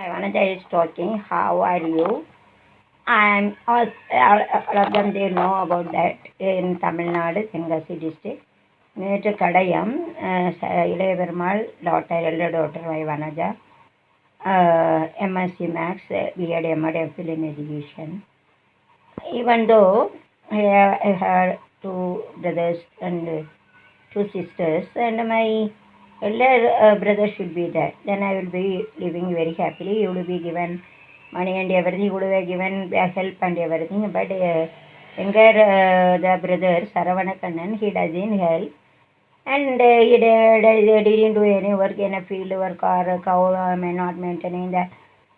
Vanaja is talking. How are you? I'm all of them they know about that in Tamil Nadu, Tenkasi district. Near to Kadayam, Ilaya Perumal, daughter, elder daughter, my Vanaja, MSc Max, B.Ed. M.Ed. MPhil in education. Even though I had two brothers and two sisters, and my elder brother should be there. Then I will be living very happily. He will be given money and everything. He would have given help and everything. But younger the brother Saravanakannan, he doesn't help. And he didn't do any work in a field work or cow not maintaining the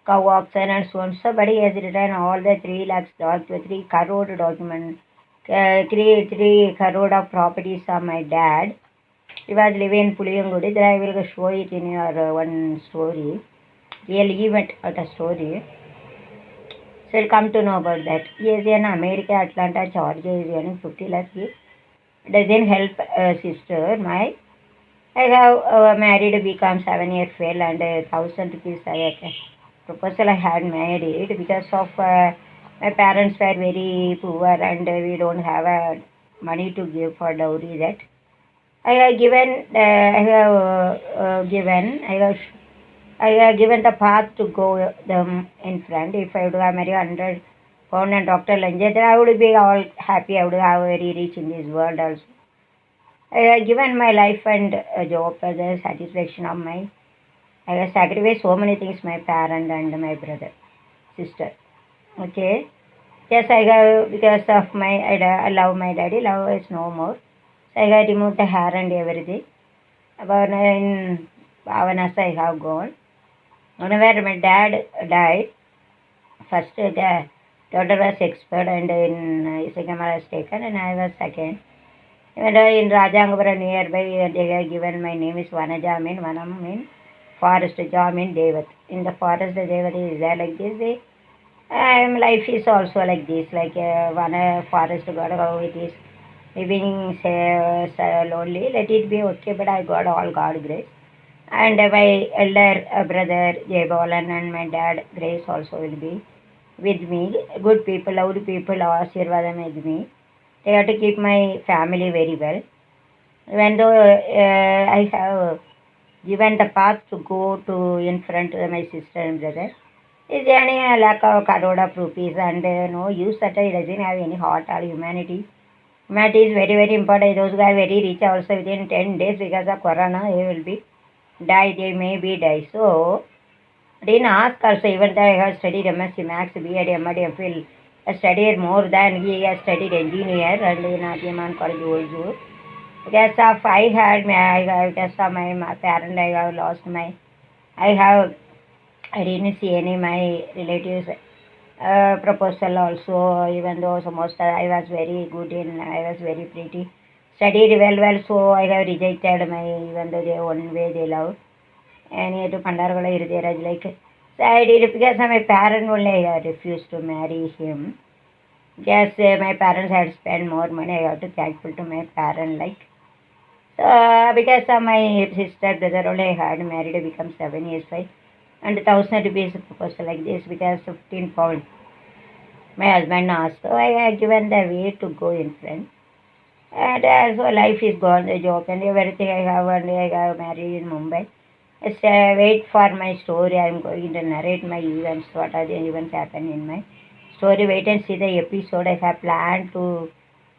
cow oxen and so on. So, but he has written all the 3 lakhs, 3 crore document, 3 crore of properties of my dad. He was living in Puliyangudi. Then I will show it in your one story, real event of the story. So you'll come to know about that. He is in America, Atlanta, Georgia. He is earning 50 lakhs. Doesn't help sister. I have married, become 7 years fail and 1,000 rupees proposal I had made it because of my parents were very poor and we don't have money to give for dowry that. I have given the path to go them in front. If I would have married 100 pound and Dr. Lanje, then I would be all happy. I would have very rich in this world also. I have given my life and job as a satisfaction of my. I have sacrificed so many things, my parent and my brother, sister. Okay. Yes, I have because of my I love my daddy. Love is no more. So I have removed the hair and everything. About in Bhavanasa I have gone. Whenever my dad died, first the daughter was expert and in Isagamara was taken and I was second. Even in Rajangapura nearby, they have given my name is Vanaja, mean Vanam, mean forest, Ja, mean Devat. In the forest, the Devat is there like this. Life is also like this, like one forest God, how it is living lonely. Let it be okay, but I got all God grace. And my elder brother Jay Bolan and my dad Grace also will be with me. Good people, loved people, Ashirvadam with me. They have to keep my family very well. Even though I have given the path to go to in front of my sister and brother, is there any lack of crore of rupees and no use that it doesn't have any heart or humanity. Humanity is very, very important. Those who are very rich also within 10 days because of corona, they will be die, they may be die. So, didn't ask also, even though I have studied MSc Max, B.Ed. M.Ed. MPhil, I studied more than he has studied engineer and in Adiyaman College also. Because of because of my parent, I didn't see any my relatives proposal also, even though most I was very good in, I was very pretty, studied well, so I have rejected my, even though they one way they love. And to Pandaragala Irudera like, so I did because my parent only refused to marry him. Yes, my parents had spent more money, I have to thankful to my parent like. So because of my sister, brother only I had married, become 7 years, 5. And 1,000 rupees proposal like this because 15 pounds. My husband asked, so I had given the way to go in front. And so life is gone, the job and everything I have, and I got married in Mumbai. Just wait for my story. I am going to narrate my events, what are the events happen in my story. Wait and see the episode. I have planned to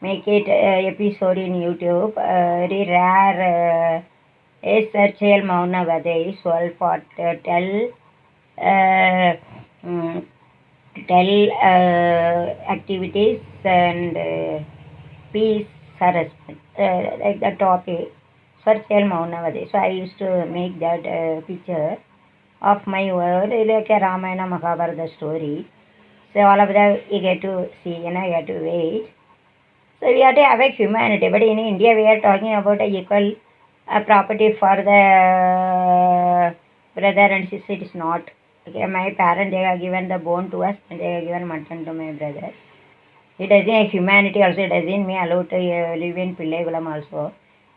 make it episode in YouTube. Very rare. Searchel Mauna Vade, Swal for uh, mm, tell activities and peace harassment, like the topic for Chel Maunavadi. So I used to make that picture of my world, like a Ramayana Mahabharata story. So all of that you get to see, you get to wait. So we have to have a humanity, but in India we are talking about a equal property for the brother and sister. It is not. Okay, my parents they have given the bone to us and they have given mutton to my brother. It doesn't have humanity also. It doesn't me allow to live in Pillaigalam also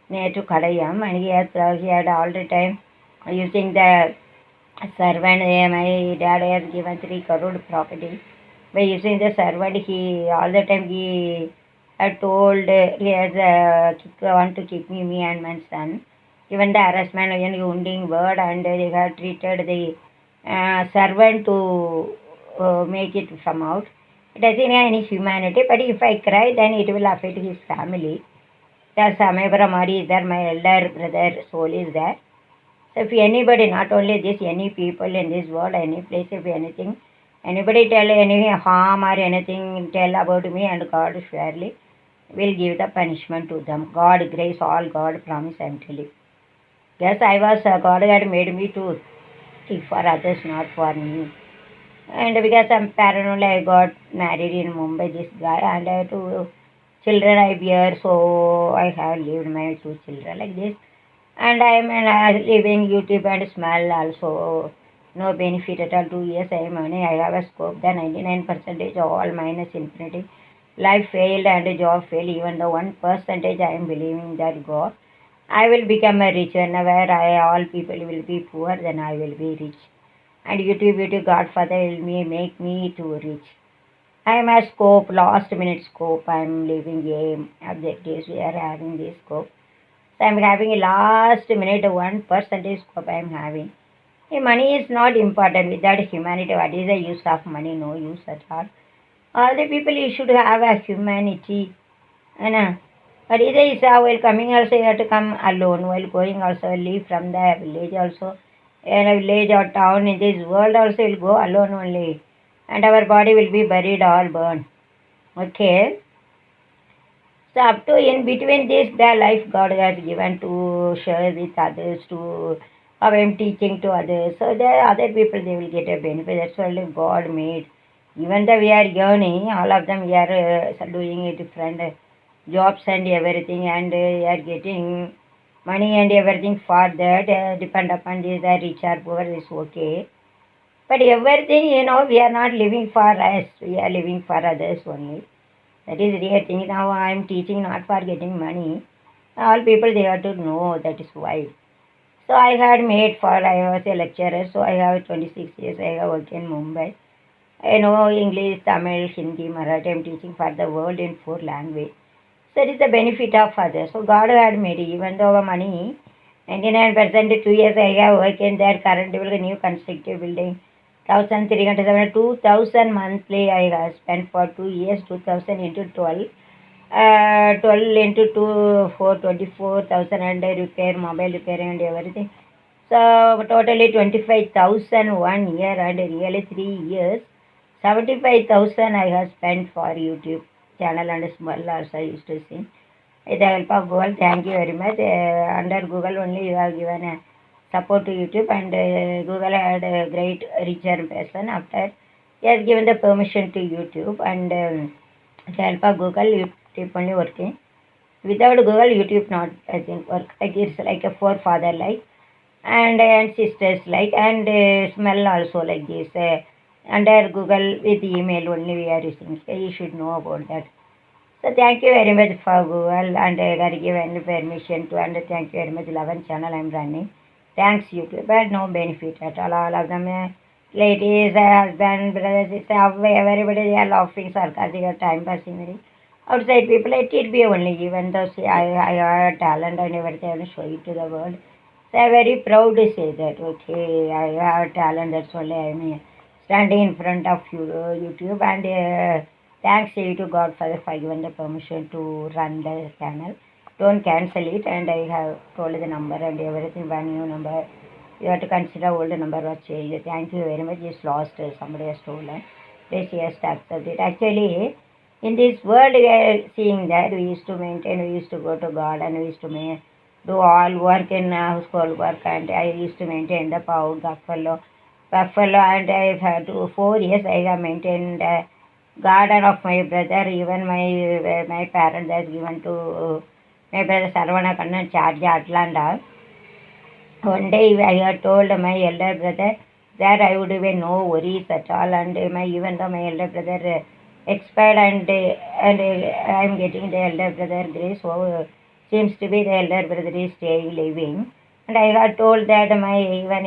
near to Kadayam, and he had all the time using the servant, my dad has given 3 crore property. By using the servant, he all the time he had told he has want to kick me and my son. Even the harassment and wounding word, and they have treated the servant to make it come out. It doesn't have any humanity, but if I cry, then it will affect his family. There's Samay Brahmari is there, my elder brother soul is there. So if anybody, not only this, any people in this world, any place, if anything, anybody tell any harm or anything, tell about me, and God surely will give the punishment to them. God grace, all God promise, I am telling. Yes, I was, God had made me to think for others, not for me. And because I'm paranoid, I got married in Mumbai, this guy, and I have 2 children I bear, so I have lived my 2 children like this. And I am living YouTube and smell also. No benefit at all. 2 years I am earning. I have a scope. The 99% all minus infinity. Life failed and job failed. Even the 1% I am believing that God. I will become a rich. Whenever all people will be poor, then I will be rich. And YouTube, Godfather will make me to rich. I am a scope, last minute scope. I am living game objectives. We are having this scope. So I'm having a last minute 1% scope I am having. Money is not important without humanity. What is the use of money? No use at all. All the people you should have a humanity. But either is while coming also you have to come alone. While going also leave from the village also. In a village or town in this world also will go alone only. And our body will be buried all burned. Okay. So up to in between this, the life God has given to share with others, to how I'm teaching to others. So the other people they will get a benefit. That's only God made. Even though we are earning, all of them we are doing a different jobs and everything, and we are getting money and everything for that. Depend upon this, the rich or poor is okay. But everything, we are not living for us. We are living for others only. That is real thing. Now I am teaching not for getting money. All people they have to know that is why. So I had made for I was a lecturer, so I have 26 years. I have worked in Mumbai. I know English, Tamil, Hindi, Marathi. I am teaching for the world in 4 languages. So it is the benefit of others. So God had made it. Even though our money, 99% 2 years I have worked in that current new constructive building. 1,372 monthly I have spent for 2 years, 2,000 into 12. 12 into 2, 24,000 and repair, mobile repair and everything. So totally 25,000 1 year and really 3 years. 75,000 I have spent for YouTube channel and small also I used to see. With the help of Google, thank you very much. Under Google only you have given a support to YouTube, and Google had a great richer person after he has given the permission to YouTube, and with the help of Google YouTube only working. Without Google YouTube not doesn't work. Like it's like a forefather like, and sisters like, and smell also like this. Under Google with email only we are using. So you should know about that. So thank you very much for Google, and that given permission to, and thank you very much 11 channel I'm running. Thanks YouTube, but no benefit at all of them. Ladies, husband, brothers, sister, everybody they are laughing, sarcastic, time passing. Very outside people, let it be only. Even though see, I have talent and everything, I will show it to the world. So I'm very proud to say that. Okay, I have talent. That's only I'm standing in front of you, YouTube, and. Thanks to God for giving the permission to run the channel. Don't cancel it, and I have told the number and everything. One new number. You have to consider old number was changed. Thank you very much. It's lost. Somebody has stolen. Please yes to accept it. Actually, in this world we are seeing that we used to maintain. We used to go to God and we used to do all work in household work, and I used to maintain the power buffalo, and I've had 4 years. I have maintained. Garden of my brother, even my parents has given to my brother Sarvana Kannan charge Atlanta. One day I had told my elder brother that I would have no worries at all, and even though my elder brother expired, and I am getting the elder brother grace, so seems to be the elder brother is staying living. And I got told that my even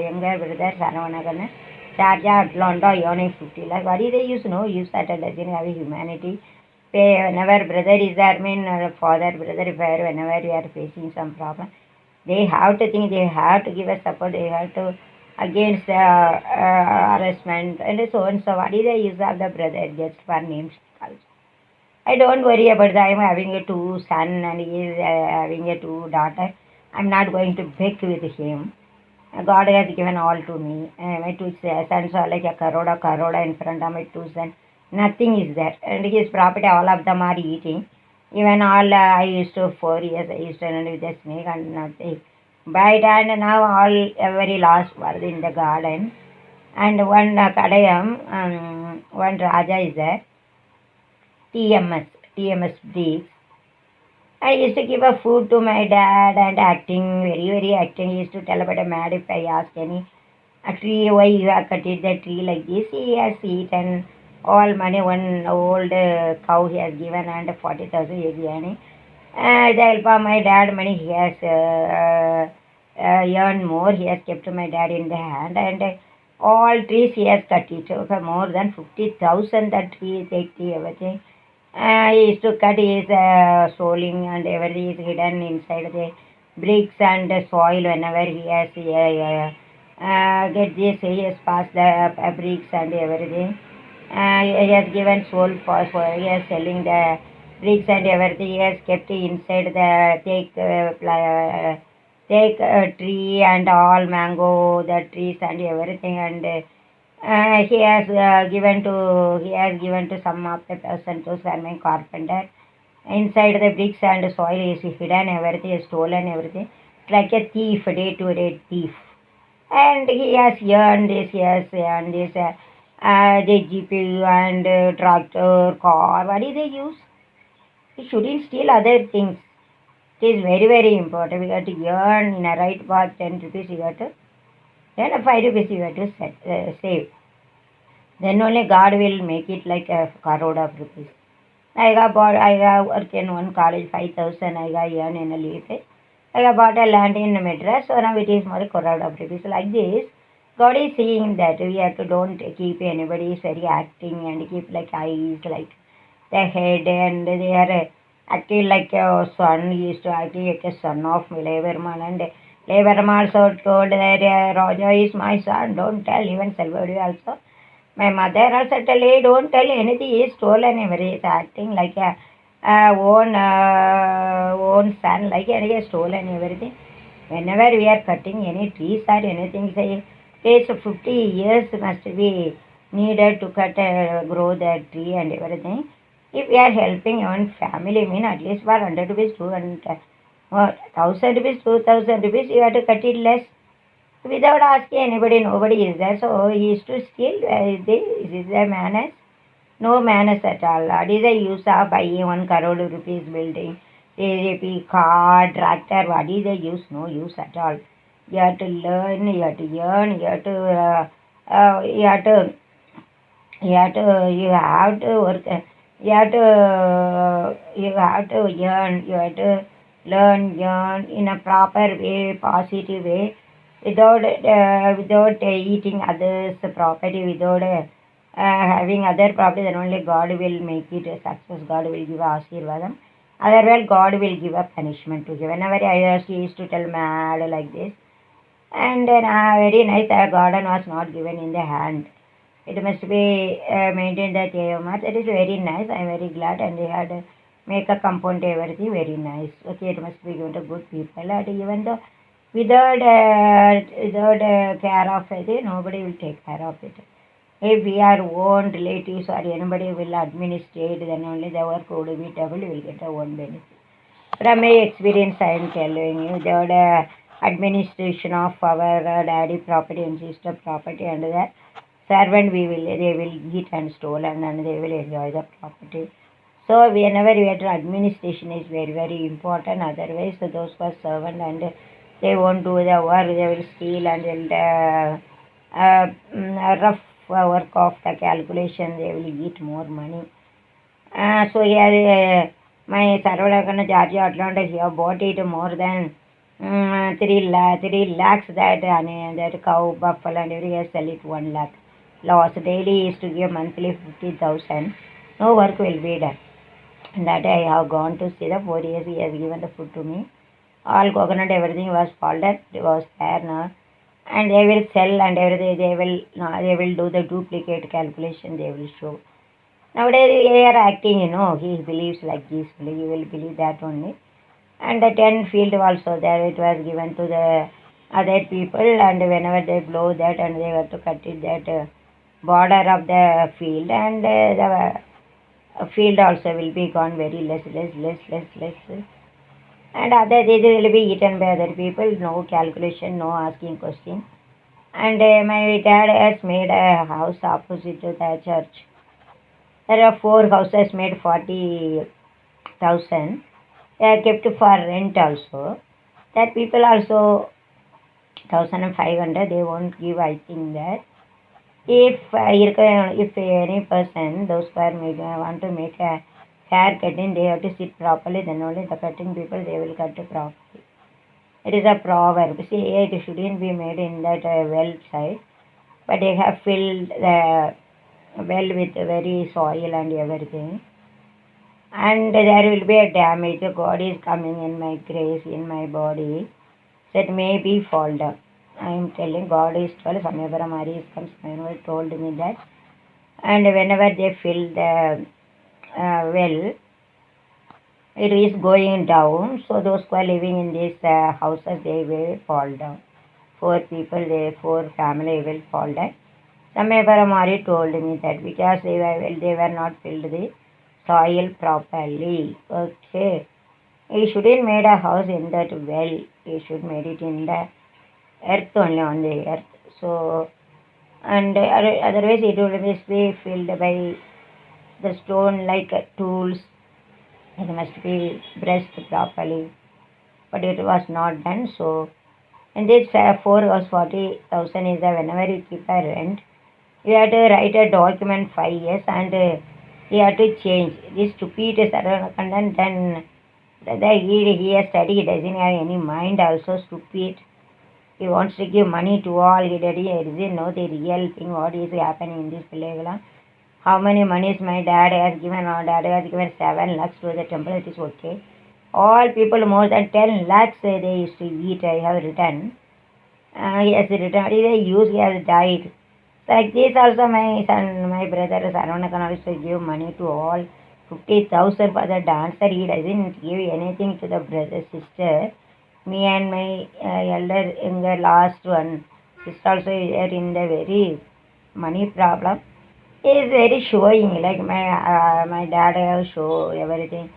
younger brother, Saravanagan, Charge Atlanta, earning 50 lakh. What is the use? No use that doesn't have humanity. Whenever brother is there, father, brother, if whenever we are facing some problem, they have to think, they have to give us support, they have to against the harassment and so. What is the use of the brother just for names also? I don't worry about that. I'm having a two son and he is having a two daughter. I'm not going to beg with him. God has given all to me. My two sons are like a karoda in front of my two sons. Nothing is there. And his property, all of them are eating. Even all, I used to, 4 years, I used to run with the snake and nothing. But and now all very lost was in the garden. And one one Raja is there. TMS breeds. I used to give a food to my dad and acting, very acting. He used to tell about a mad if I ask any a tree, why you have cut it the tree like this. He has eaten all money. One old cow he has given and 40,000 yearly. The help of my dad money he has earned more. He has kept my dad in the hand and all trees he has cut it. So for more than 50,000 that tree, take tree, everything. He used to cut his soiling and everything is hidden inside the bricks and the soil whenever he has get this, he has passed the bricks and everything. He has given soul for he is selling the bricks and everything. He has kept inside the take tree and all mango, the trees and everything and he has given to some of the person to Sarming carpenter. Inside the bricks and soil is hidden, everything is stolen, everything. It's like a thief, day to day thief. And he has earned this, the GPU and tractor, car. What is the use? He shouldn't steal other things. It is very important. We got to earn in a right path 10 rupees, you got to, then 5 rupees you got to save. Then only God will make it like a crore of rupees. I got work in one college, 5,000 I got earned in a lease. I got bought a land in Madras, so now it is more crore of rupees. Like this, God is seeing that we have to don't keep anybody is very acting and keep like eyes, like the head, and they are acting like a son. He used to act like a son of Leverman, and Leverman also told that Raja is my son, don't tell, even Salvador also. My mother also tell, hey, don't tell anything, he is stolen every, he is acting like a own son, like he is stolen everything. Whenever we are cutting any trees or anything, say, takes 50 years must be needed to cut, grow the tree and everything. If we are helping one family, mean at least for 100 rupees, 200, 1000 rupees, 2000 rupees, you have to cut it less. Without asking anybody, nobody is there. So he used to steal. Is there manners? No manners at all. What is the use of buying 1 crore rupees building? JJP, car, tractor, what is the use? No use at all. You have to learn, you have to earn, you have to, you have to work, you have to earn, you have to learn, earn in a proper way, positive way, without eating others' property, without having other property, then only God will make it a success. God will give Ashirvadam. Otherwise, God will give a punishment to you. Whenever I used to tell mad like this, and then very nice, the garden was not given in the hand. It must be maintained at Much. It is very nice. I am very glad, and they had make a compound everything very nice. Okay, it must be given to good people. And even though without care of it, nobody will take care of it. If we are own relatives or anybody will administrate, then only the work would be double, we will get our own benefit. From my experience, I am telling you, the administration of our daddy property and sister property and the servant they will eat and stolen and they will enjoy the property. So whenever we have to administration is very important. Otherwise, those who are servant and they won't do the work, they will steal and rough work of the calculation, they will eat more money. So here, my Sarvadakana Georgia Atlanta, he have bought it more than 3 lakhs that that cow, buffalo, and every year sell it 1 lakh. Loss daily is to give monthly 50,000. No work will be done. And that I have gone to see the 4 years he has given the food to me. All coconut, everything was folded, it was there now. And they will sell and everything, they will do the duplicate calculation, they will show. Nowadays they are acting, he believes like this, he will believe that only. And the 10 field also there, it was given to the other people, and whenever they blow that and they have to cut it that border of the field, and the field also will be gone very less. And other they will be eaten by other people, no calculation, no asking question. And my dad has made a house opposite to the church. There are 4 houses made 40,000. They are kept for rent also. That people also 1,500 they won't give. I think that if any person those who are want to make a hair cutting, they have to sit properly. Then only the cutting people they will cut properly. It is a proverb. See, it shouldn't be made in that well side, but they have filled the well with very soil and everything, and there will be a damage. God is coming in my grace, in my body, that may be fall down. I am telling God is told, Samyabara Mari comes, told me that. And whenever they fill the well, it is going down. So those who are living in these houses, they will fall down. 4 people, 4 family will fall down. Samyabara Mari told me that because they were not filled the soil properly. Okay. He shouldn't made a house in that well. He should made it in the earth only, on the earth. So, and otherwise it will be filled by the stone like tools. It must be brushed properly. But it was not done. So, and this 4 or 40,000 is the whenever you keep a rent, you have to write a document 5 years, and you have to change. This stupid is and then he has studied, he doesn't have any mind, also stupid. He wants to give money to all. He doesn't know the real thing, what is happening in this Pilegala. How many monies my dad has given? Our dad has given 7 lakhs to the temple, it is okay. All people more than 10 lakhs they used to eat, I have written. He has written, he has died. Like this also my son, my brother Sarvanakan also give money to all. 50,000 for the dancer. He doesn't give anything to the brother, sister. Me and my elder younger last one sister also is in the very money problem. He is very showing, like my dad have show everything,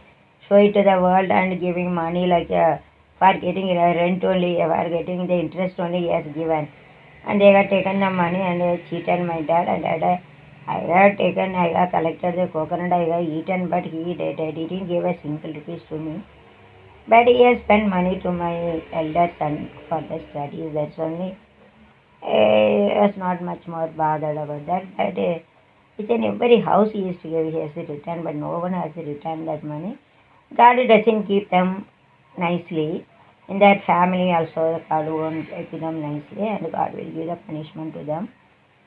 show it to the world and giving money like for getting rent only, for getting the interest only he has given. And they have taken the money and they cheated my dad, and I have collected the coconut, I have eaten, but he didn't give a single rupees to me. But he has spent money to my elder son for the studies. That's only. I was not much more bothered about that. But it's in every house he used to give, he has to return, but no one has to return that money. God doesn't keep them nicely. In their family also, God won't keep them nicely, and God will give the punishment to them.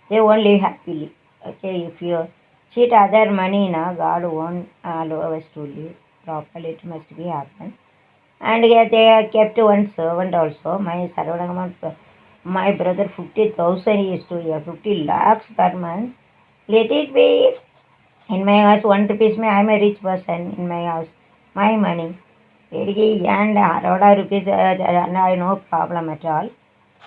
They won't live happily. Okay, if you cheat other money, now God won't allow us to live properly. It must be happen. And yet they have kept one servant also. My Sarvanagamam, my brother 50,000 he used to hear, 50 lakhs per month. Let it be in my house, 1 rupees. I am a rich person in my house. My money. And around rupees, no problem at all.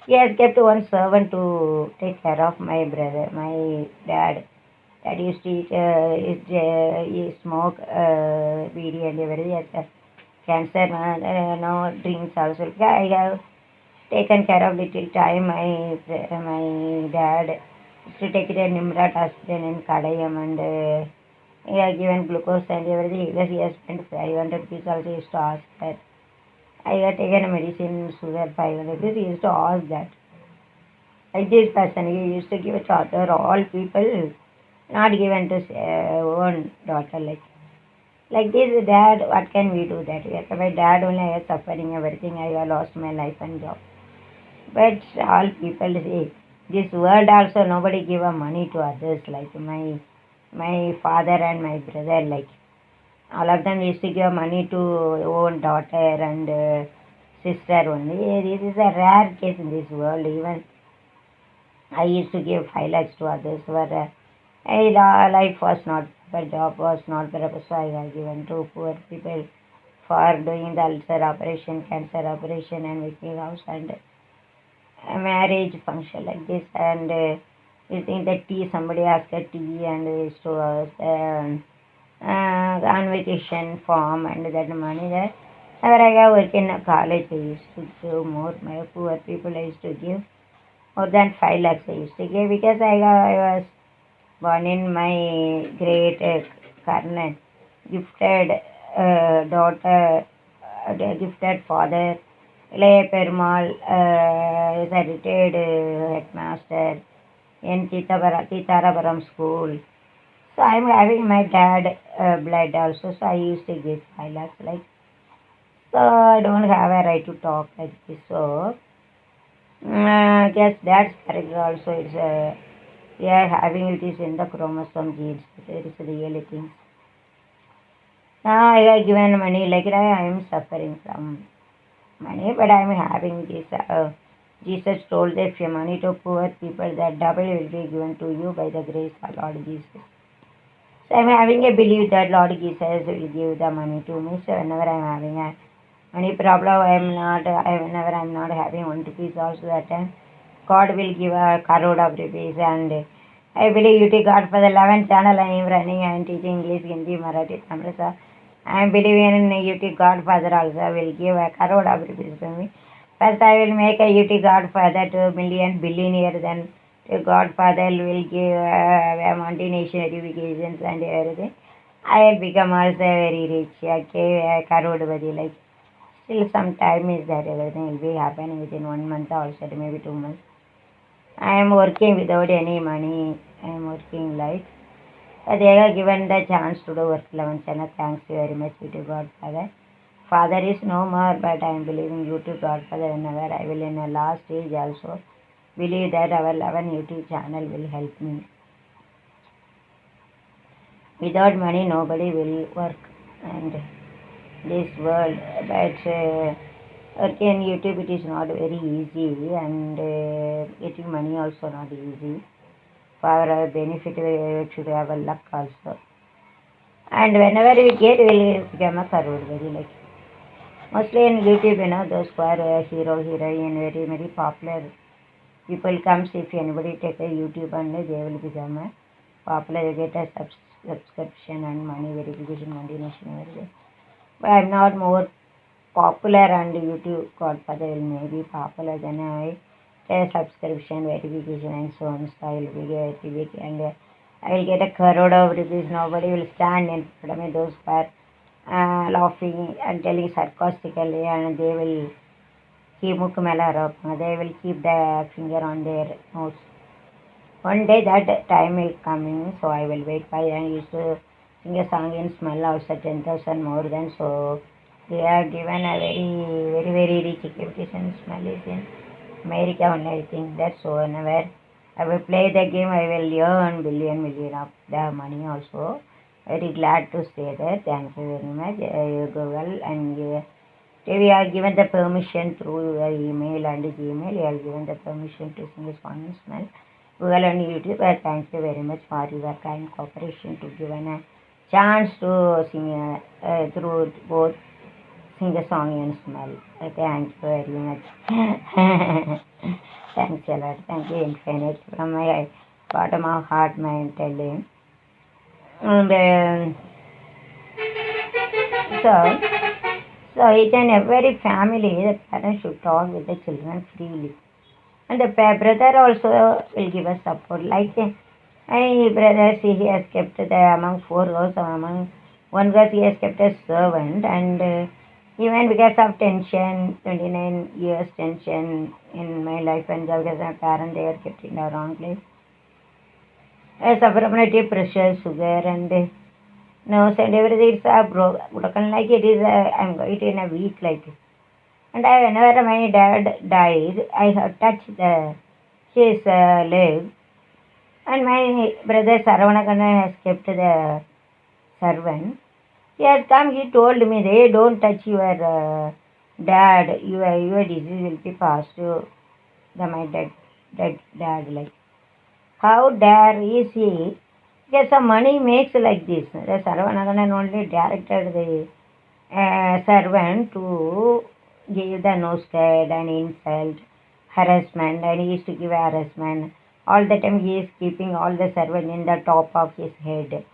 He has kept one servant to take care of my brother, my dad. Dad used to eat, he smoke, weed and everything. He has cancer, no drinks also. I have taken care of little time. My dad used to take it at Nimrat Hospital in Kadayam, and he has given glucose and everything. Because he has spent 500 rupees also, he used to ask that. I have taken a medicine, sugar 500 rupees, he used to ask that. Like this person, he used to give it to other all people, not given to own daughter. Like Like this, dad, what can we do that? Yes, my dad only I was suffering everything. I lost my life and job. But all people say, this world also nobody give a money to others. Like my father and my brother, like all of them used to give money to own daughter and sister only. This is a rare case in this world. Even I used to give 5 lakhs to others, but life was not better, job was not better, so I have given to poor people for doing the ulcer operation, cancer operation, and making house and a marriage function like this. And you think that tea, somebody asked a tea, and they used to convocation form and that money there. Whenever I got work in a college, I used to give more. My poor people I used to give more than 5 lakhs I used to give because I was born in my great Karnan, gifted daughter, gifted father. Ilaya Perumal is a retired headmaster in Titarabaram school. So I'm having my dad blood also, so I used to give 5 lakhs like. So I don't have a right to talk like this. So guess that's correct also. It's yeah, having it is in the chromosome genes. There is really things. Now I have given money like I am suffering from money, but I am having this. Jesus told if your money to poor people, that double will be given to you by the grace of Lord Jesus. So I'm having a belief that Lord Jesus will give the money to me. So whenever I'm having a money problem, whenever I'm not having 1 rupees also that time, God will give a crore of rupees. And I believe UT God for the 11th channel I am running. I am teaching English, Hindi, Marathi, Tamil. So I am believing in UT Godfather also will give a crore of rupees to me. First I will make a UT Godfather to million billionaire, then the Godfather will give multinational educations and everything. I will become also very rich. Okay, crore like. Still some time is there, everything will be happening within 1 month also, maybe 2 months. I am working without any money. I am working like they are given the chance to do work 11 channel. Thanks very much to God Father. Father is no more, but I am believing you to God Father whenever I will in a last stage also believe that our 11 YouTube channel will help me. Without money nobody will work and this world, but working in YouTube it is not very easy and getting money also not easy. For our benefit we should have a luck also. And whenever we get, we'll become a crore like. Mostly in YouTube, those who are hero, heroine, very, very popular people comes, if anybody take a YouTube and they will become a popular, they get a subscription and money, verification, continuation, everything. But I'm not more popular and YouTube Godfather will maybe popular than I a subscription, verification and so on. So I will be very big and I will get a crore of rupees. Nobody will stand in front of me. Those who are laughing and telling sarcastically, and they will keep they will keep the finger on their nose. One day that time is coming, so I will wait by and used to sing a song in smell also 10,000 more than. So they are given a very rich equipment. Smell is in America only, I think that. So whenever I will play the game, I will earn million of the money also. Very glad to say that. Thank you very much, Google. And we are given the permission through email and Gmail. You are given the permission to sing a song in smell. Google and YouTube. Thank you very much for your kind cooperation to given a chance to sing through both sing a song and smell. Thank you very much. Thanks a lot. Thank you infinite from my bottom of heart, mind telling. And so, so each and every family, the parents should talk with the children freely. And the brother also will give us support. Like my brother, see, he has kept among 4 girls, among 1 girl, he has kept a servant. And even because of tension, 29 years tension in my life and because of my parents, they are kept in the wrong place. I suffer from deep pressure, sugar, and nose and everything. It's broken like it is. I'm it in a week like. And whenever my dad died, I have touched his leg. And my brother Saravanan has kept the servant. He has come, he told me, they don't touch your dad, your disease will be passed to my dead dad. Like, how dare is he? Because some money makes like this. The Sarvanaganan only directed the servant to give the nose and insult, harassment, and he used to give harassment. All the time he is keeping all the servant in the top of his head.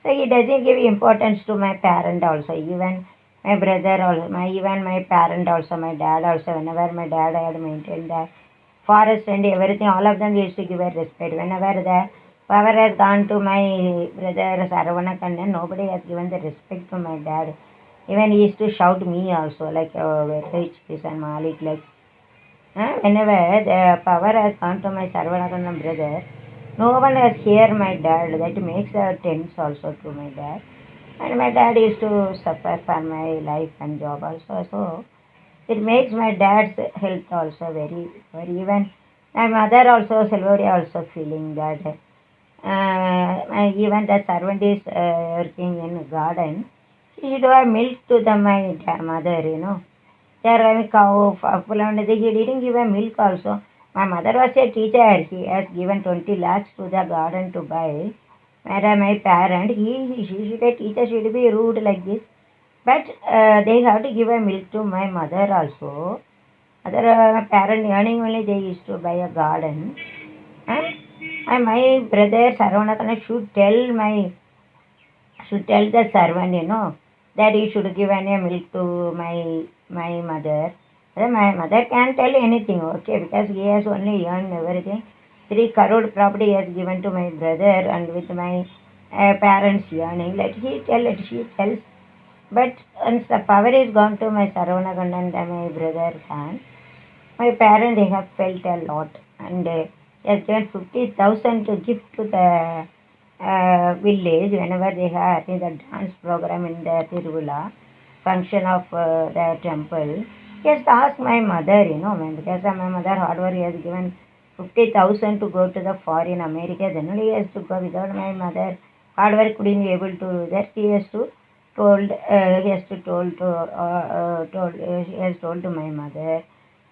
So he doesn't give importance to my parent also. Even my brother also, even my parent also, my dad also. Whenever my dad had maintained the forest and everything, all of them used to give a respect. Whenever the power has gone to my brother Saravana Kannan, nobody has given the respect to my dad. Even he used to shout me also, like Rich and Malik, like whenever the power has gone to my Sarvanakanam brother, no one has heard my dad. That makes a tense also to my dad. And my dad used to suffer for my life and job also. So it makes my dad's health also very even my mother also, Selvari also feeling that even the servant is working in garden. She should have milk to my mother, there are cow, and he didn't give a milk also. My mother was a teacher. He has given 20 lakhs to the garden to buy. Whereas my parent, she should a teacher should be rude like this. But they have to give a milk to my mother also. Other parent earning only they used to buy a garden. And my brother Saravanathana should tell the servant, that he should give any milk to my mother. Then my mother can't tell anything, okay, because he has only earned everything. 3 crore property he has given to my brother and with my parents earning. Let he tell it, she tells. But once the power is gone to my Saravanagan and my brother's hand, my parents they have felt a lot and he has given 50,000 to gift to the village whenever they have the dance program in the Tiruvula function of the temple. He has asked my mother, because my mother hardware he has given 50,000 to go to the foreign America. Then only he has to go. Without my mother hardware couldn't be able to do that. He has told to my mother.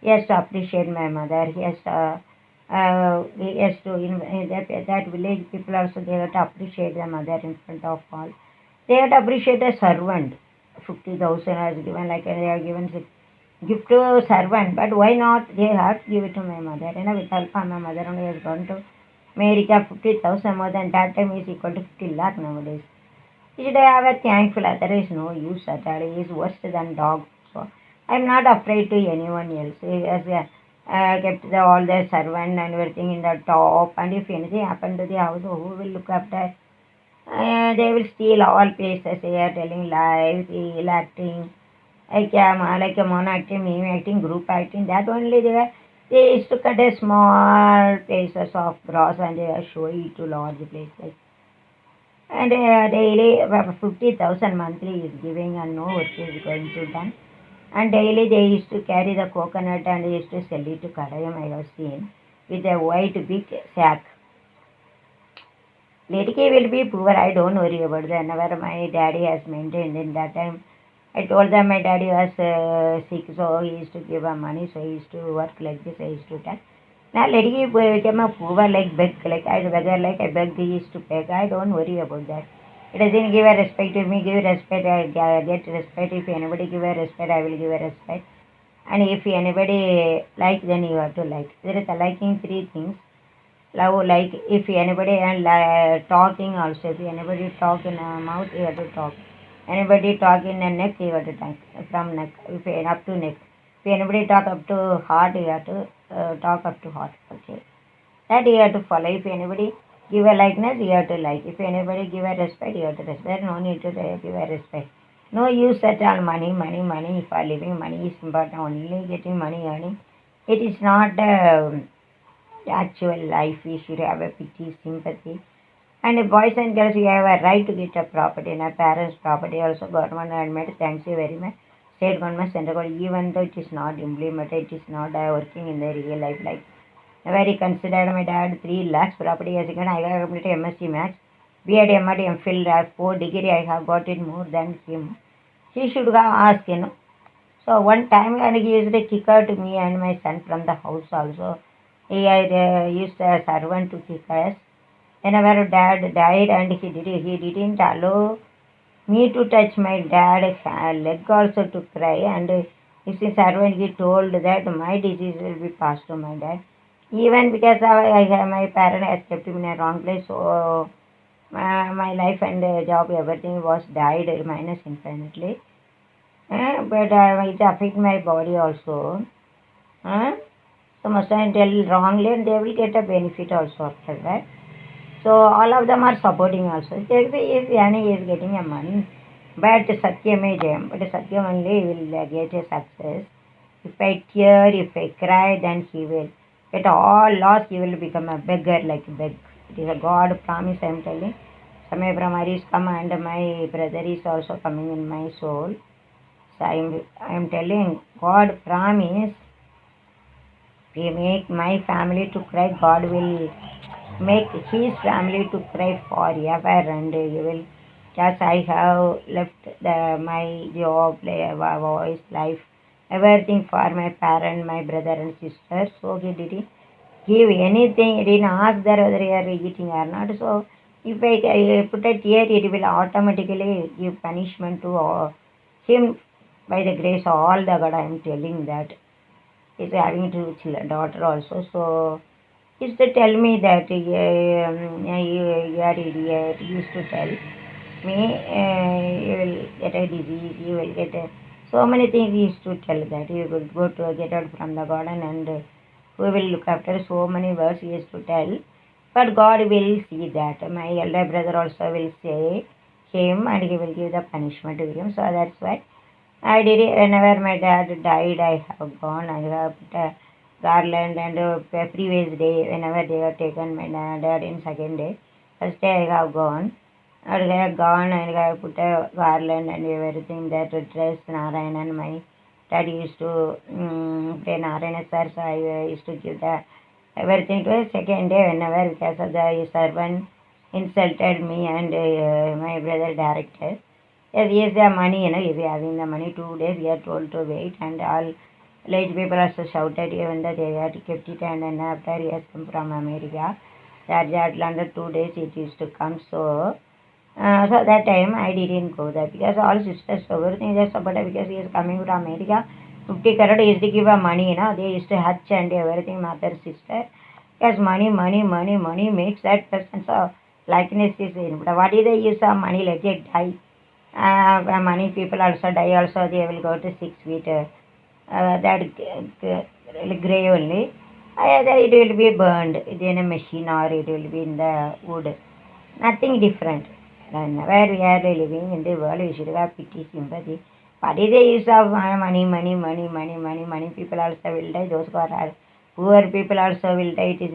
He has to appreciate my mother. He has to that village people also they have to appreciate the mother in front of all. They have to appreciate a servant. 50,000 has given like they have given gift to servant, but why not they have to give it to my mother? With help of my mother only has gone to America. 50,000 more than that time is equal to 50 lakh nowadays. You should have a thankful, otherwise no use at all. He is worse than dog. So I'm not afraid to anyone else. He has kept all the servant and everything in the top. And if anything happened to the house, who will look after? They will steal all places. They are telling lies, ill acting, like a mono acting, meme acting, group acting. That only they used to cut a small places of grass and they are showing it to large places. And daily 50,000 monthly is giving and no work is going to done. And daily they used to carry the coconut and they used to sell it to Kadayam, I have seen, with a white big sack. Lady will be poor, I don't worry about that. Whenever my daddy has maintained in that time, I told them my daddy was sick, so he used to give her money, so he used to work like this, I used to tell. Now lady became a poor like beg, like I beggar, like I beg, he used to beg. I don't worry about that. It doesn't give a respect. If me give respect, I get respect. If anybody give a respect, I will give a respect. And if anybody like, then you have to like. There is a liking 3 things. Love, like, if anybody and talking also. If anybody talk in a mouth, you have to talk. Anybody talk in a neck, you have to talk from neck. If up to neck. If anybody talk up to heart, you have to talk up to heart. Okay. That you have to follow. If anybody give a likeness, you have to like. If anybody give a respect, you have to respect. No need to give a respect. No use at all money. If you are living, money is important. Only getting money, earning. It is not actual life. We should have a pity, sympathy. And boys and girls, you have a right to get a property, and our parents' property also government had made. Thanks you very much. State government, central government, even though it is not implemented, it is not working in the real life. Like very considered, my dad 3 lakhs property as again. I have completed MSc Maths, B.Ed, M.Ed, M.Phil, 4 degree. I have got it more than him. He should have asked, So one time, and he used to kick out me and my son from the house also. He had used a servant to kick us. Whenever dad died, and he didn't allow me to touch my dad's leg also to cry, and his servant he told that my disease will be passed to my dad. Even because my parent has kept him in a wrong place, so my life and job, everything was died minus infinitely. But it affect my body also. So must I tell wrongly, and they will get a benefit also after that. So all of them are supporting also. They say if Yanni is getting a money, but Satyam is but Satyam only will get a success. If I tear, if I cry, then he will get all loss. He will become a beggar like beg. It is a God promise. I am telling. Samay Brahmari is come and my brother is also coming in my soul. So I am telling God promise. We make my family to cry. God will make his family to cry forever, and you will just I have left my job, voice, life, everything for my parent, my brother and sister. So he didn't give anything, he didn't ask that whether they are eating or not. So if I put it here, it will automatically give punishment to him by the grace of all the God. I am telling that. He's having two daughter also. So he used to tell me that you are idiot. He used to tell me you will get a disease, you will get a, so many things. He used to tell that you will go to get out from the garden, and who will look after, so many words he used to tell. But God will see that. My elder brother also will say him, and he will give the punishment to him. So that's why I did it. Whenever my dad died, I have gone. I have put a garland, and previous day, whenever they have taken my dad in second day, first day I have gone. I have gone and I have put a garland and everything, that dress Narayan, and my dad used to play Narayan sir, so I used to give the everything to a second day, whenever because of the servant insulted me and my brother director. Yes, he has the money, if he having the money, 2 days we are told to wait, and all late people also shouted even that they had kept it, and then after he has come from America, Georgia, Atlanta, 2 days it used to come. So that time I didn't go there because all sisters, everything just supported because he is coming from America. 50 crore used to give a money, they used to hatch and everything, mother, sister. Because money makes that person so likeness is in. But what is the use of money? Let it die. Many people also die also, they will go to 6 feet that grave only. Either it will be burned in a machine, or it will be in the wood. Nothing different. Whenever we are living in the world, we should have pity, sympathy. What is the use of money? Money people also will die. Those who are poor people also will die. It is